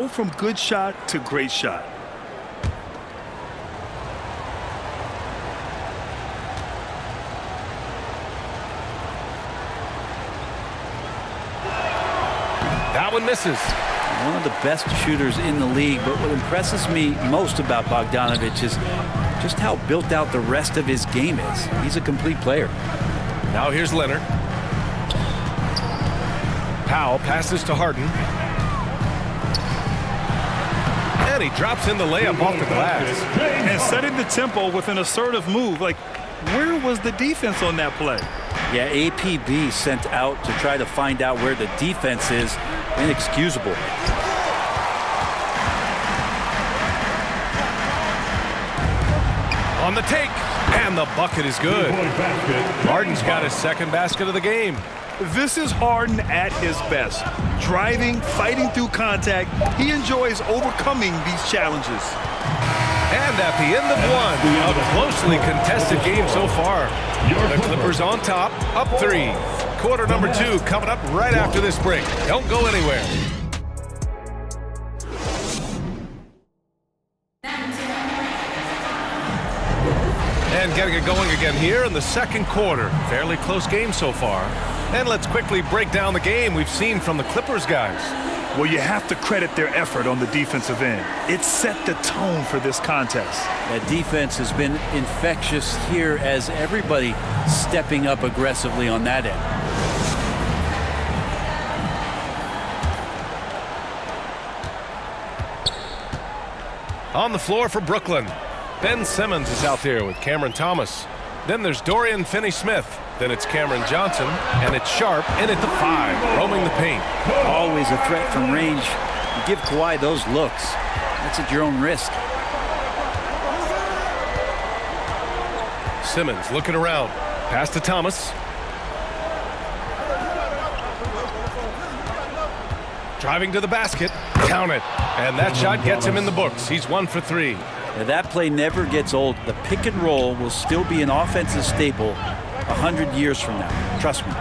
Go from good shot to great shot. That one misses. One of the best shooters in the league, but what impresses me most about Bogdanovic is just how built out the rest of his game is. He's a complete player. Now here's Leonard. Powell passes to Harden. And he drops in the layup off the glass. And setting the tempo with an assertive move. Like, where was the defense on that play? Yeah, APB sent out to try to find out where the defense is. Inexcusable. On the take, and the bucket is good. Harden's got his second basket of the game. This is Harden at his best. Driving, fighting through contact. He enjoys overcoming these challenges. And at the end of one, a closely contested game so far. The Clippers on top, up 3. Quarter number 2 coming up right after this break. Don't go anywhere. And getting it going again here in the second quarter. Fairly close game so far. And let's quickly break down the game we've seen from the Clippers guys. Well, you have to credit their effort on the defensive end. It set the tone for this contest. That defense has been infectious here as everybody stepping up aggressively on that end. On the floor for Brooklyn. Ben Simmons is out there with Cameron Thomas. Then there's Dorian Finney-Smith. Then it's Cameron Johnson, and it's Sharp in at the 5, roaming the paint. Always a threat from range. You give Kawhi those looks. That's at your own risk. Simmons looking around. Pass to Thomas. Driving to the basket. Count it. And that shot gets him in the books. He's 1 for 3. Now, that play never gets old. The pick and roll will still be an offensive staple 100 years from now. Trust me.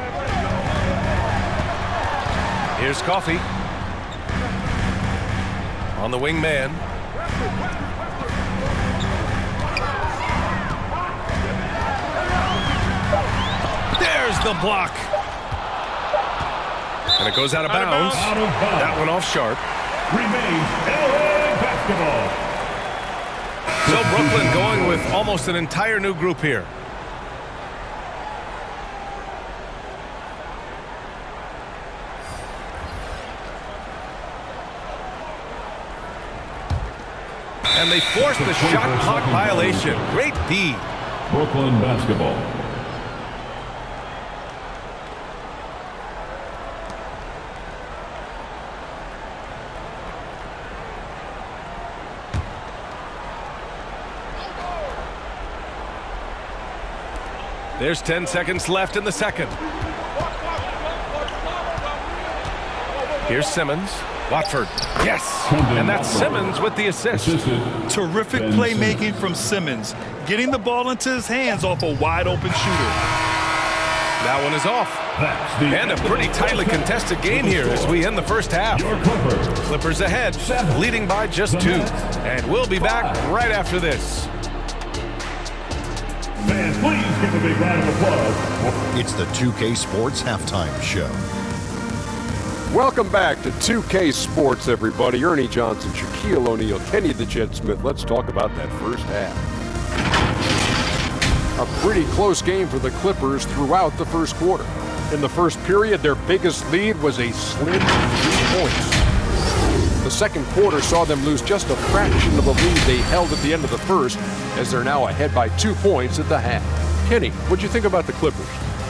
Here's Coffey. On the wing man. There's the block. And it goes out of bounds. That one off Sharp. Remains LA basketball. So Brooklyn going with almost an entire new group here. And they force the shot clock violation. Great D. Brooklyn basketball. There's 10 seconds left in the second. Here's Simmons. Watford. Yes. And that's Simmons with the assist. Terrific playmaking from Simmons. Getting the ball into his hands off a wide open shooter. That one is off. And a pretty tightly contested game here as we end the first half. Clippers ahead, leading by just 2. And we'll be back right after this. Fans, please give a big round of applause. It's the 2K Sports Halftime Show. Welcome back to 2K Sports, everybody. Ernie Johnson, Shaquille O'Neal, Kenny the Jet Smith. Let's talk about that first half. A pretty close game for the Clippers throughout the first quarter. In the first period, their biggest lead was a slim 3 points. The second quarter saw them lose just a fraction of the lead they held at the end of the first, as they're now ahead by 2 points at the half. Kenny, what'd you think about the Clippers?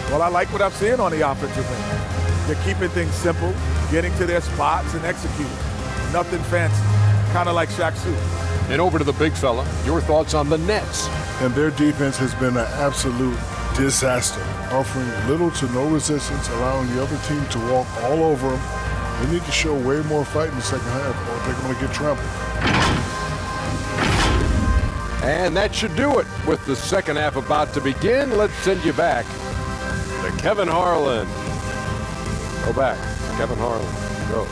Well, I like what I'm seeing on the offensive end. They're keeping things simple, getting to their spots and executing. Nothing fancy, kind of like Shaq suit. And over to the big fella, your thoughts on the Nets. And their defense has been an absolute disaster, offering little to no resistance, allowing the other team to walk all over them. They need to show way more fight in the second half, or they're going to get trampled. And that should do it. With the second half about to begin, let's send you back to Kevin Harlan. Go back. Kevin Harlan. Go.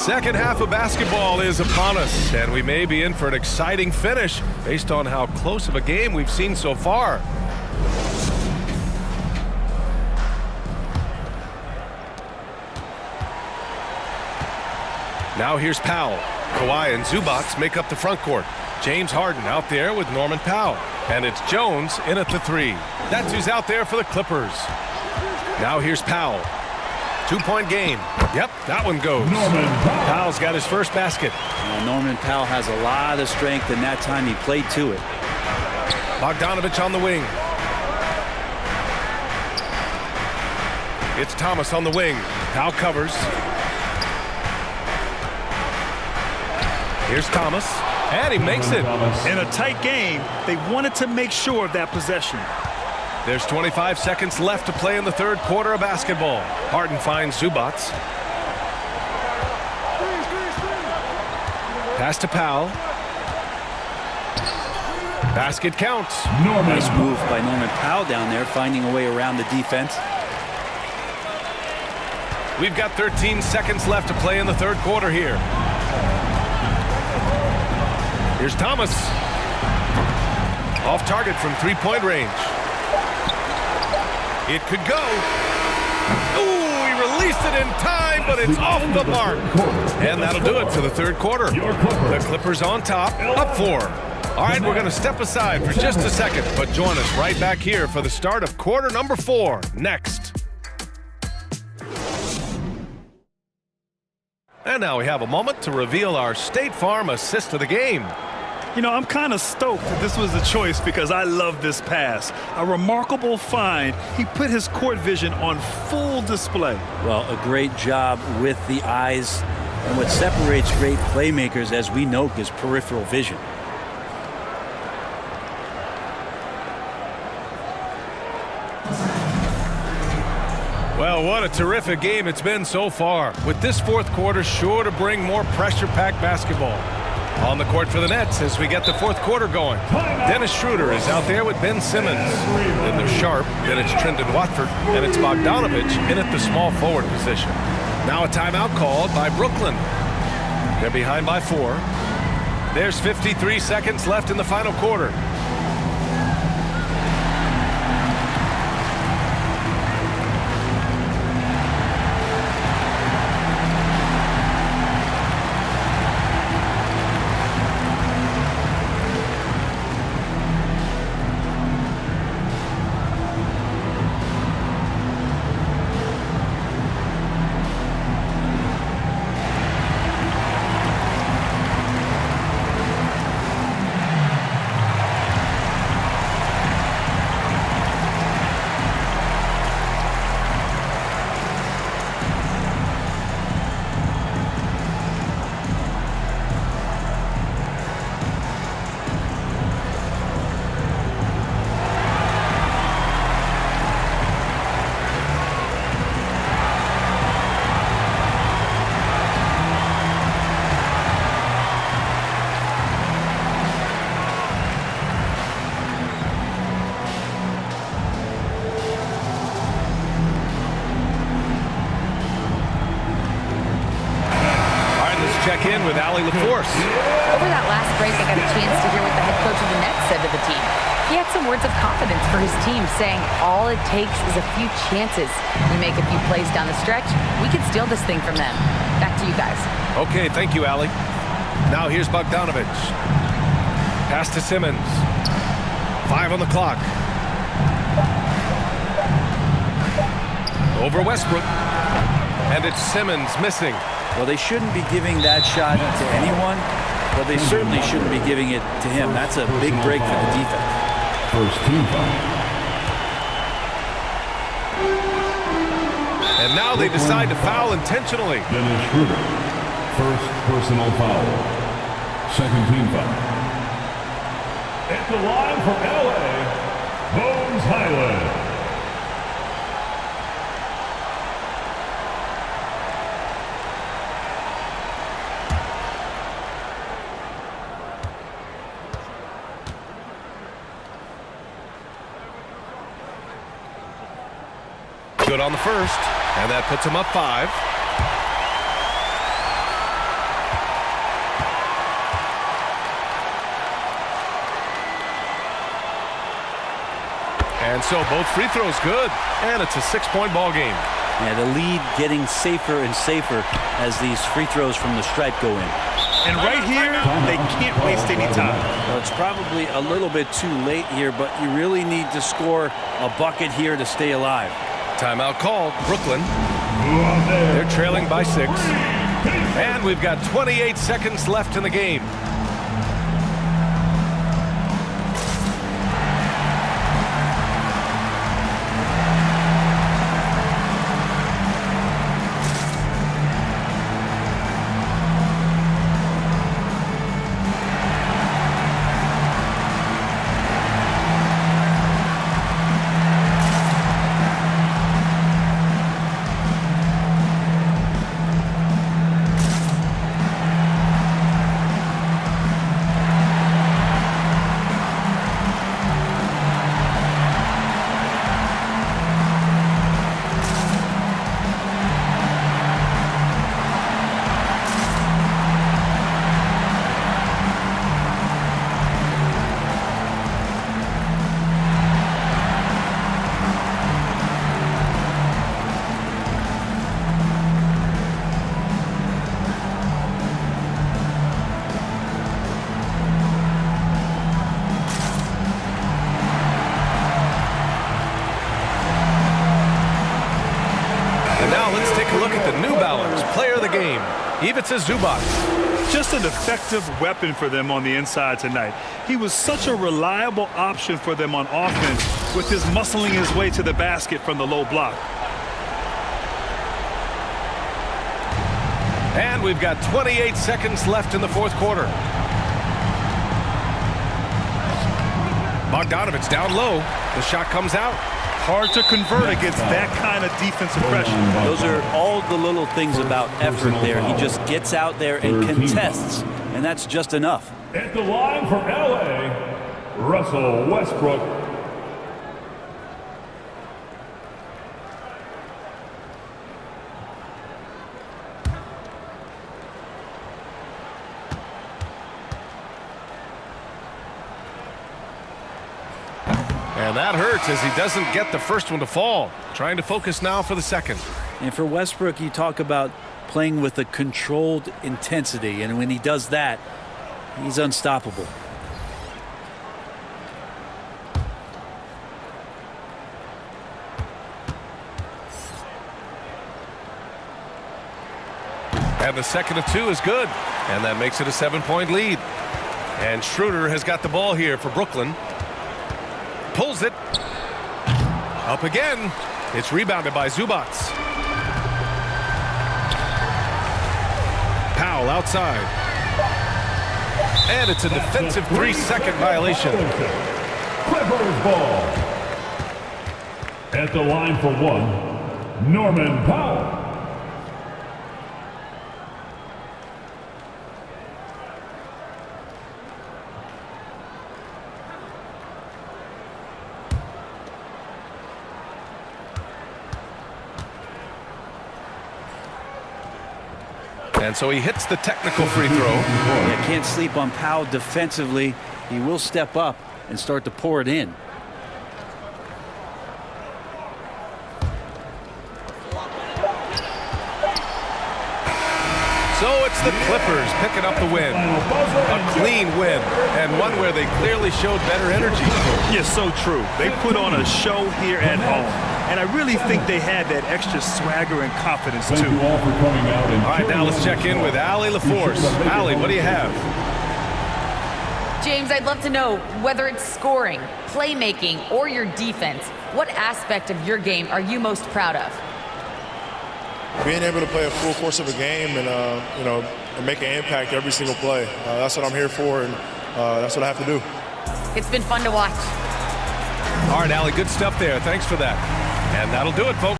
Second half of basketball is upon us, and we may be in for an exciting finish based on how close of a game we've seen so far. Now here's Powell. Kawhi and Zubac make up the front court. James Harden out there with Norman Powell. And it's Jones in at the 3. That's who's out there for the Clippers. Now here's Powell. 2-point game. Yep, that one goes. Powell's got his first basket. Norman Powell has a lot of strength, and that time he played to it. Bogdanovich on the wing. It's Thomas on the wing. Powell covers. Here's Thomas, and he makes it. In a tight game, they wanted to make sure of that possession. There's 25 seconds left to play in the third quarter of basketball. Harden finds Zubac. Pass to Powell. Basket counts. Nice move by Norman Powell down there, finding a way around the defense. We've got 13 seconds left to play in the third quarter here. Here's Thomas. Off target from three-point range. It could go. Ooh, he released it in time, but it's off the mark. And that'll do it for the third quarter. The Clippers on top, up 4. All right, we're going to step aside for just a second, but join us right back here for the start of quarter number 4 next. And now we have a moment to reveal our State Farm assist of the game. You know, I'm kind of stoked that this was a choice because I love this pass. A remarkable find. He put his court vision on full display. Well, a great job with the eyes. And what separates great playmakers, as we know, is peripheral vision. Well, what a terrific game it's been so far, with this fourth quarter sure to bring more pressure-packed basketball. On the court for the Nets as we get the fourth quarter going. Dennis Schroeder is out there with Ben Simmons. Then there's Sharp, then it's Trendon Watford, and it's Bogdanovich in at the small forward position. Now a timeout called by Brooklyn. They're behind by 4. There's 53 seconds left in the final quarter. Check in with Allie LaForce. Over that last break, I got a chance to hear what the head coach of the Nets said to the team. He had some words of confidence for his team, saying all it takes is a few chances. We make a few plays down the stretch, we can steal this thing from them. Back to you guys. Okay, thank you, Allie. Now here's Bogdanovich. Pass to Simmons. 5 on the clock. Over Westbrook. And it's Simmons missing. Well, they shouldn't be giving that shot to anyone, but they certainly shouldn't be giving it to him. That's a big break for the defense. First team foul. And now they decide to foul intentionally. Dennis Schroeder. First personal foul. Second team foul. At the line for LA, Bones Highland. Good on the first, and that puts him up 5. And so both free throws good, and it's a 6-point ball game. Yeah, the lead getting safer and safer as these free throws from the stripe go in. And right here, they can't waste any time. Well, it's probably a little bit too late here, but you really need to score a bucket here to stay alive. Timeout called. Brooklyn. They're trailing by 6. And we've got 28 seconds left in the game. Ivica Zubac. Just an effective weapon for them on the inside tonight. He was such a reliable option for them on offense with his muscling his way to the basket from the low block. And we've got 28 seconds left in the fourth quarter. Bogdanovich down low. The shot comes out. Hard to convert against that kind of defensive pressure. Those are all the little things about effort there. He just gets out there and contests, and that's just enough. At the line for LA, Russell Westbrook. And that hurts as he doesn't get the first one to fall. Trying to focus now for the second. And for Westbrook, you talk about playing with a controlled intensity. And when he does that, he's unstoppable. And the second of 2 is good. And that makes it a 7-point lead. And Schroeder has got the ball here for Brooklyn. Pulls it. Up again. It's rebounded by Zubac. Powell outside. And it's a defensive 3-second violation. Clippers ball. At the line for 1, Norman Powell. And so he hits the technical free throw. Yeah, can't sleep on Powell defensively. He will step up and start to pour it in. So it's the Clippers picking up the win. A clean win, and one where they clearly showed better energy. Yes, so true. They put on a show here at home. And I really think they had that extra swagger and confidence, too. Thank you all for coming out. All right, now let's check in with Allie LaForce. Allie, what do you have? James, I'd love to know whether it's scoring, playmaking, or your defense. What aspect of your game are you most proud of? Being able to play a full course of a game and, and make an impact every single play. That's what I'm here for, and that's what I have to do. It's been fun to watch. All right, Allie, good stuff there. Thanks for that. And that'll do it, folks.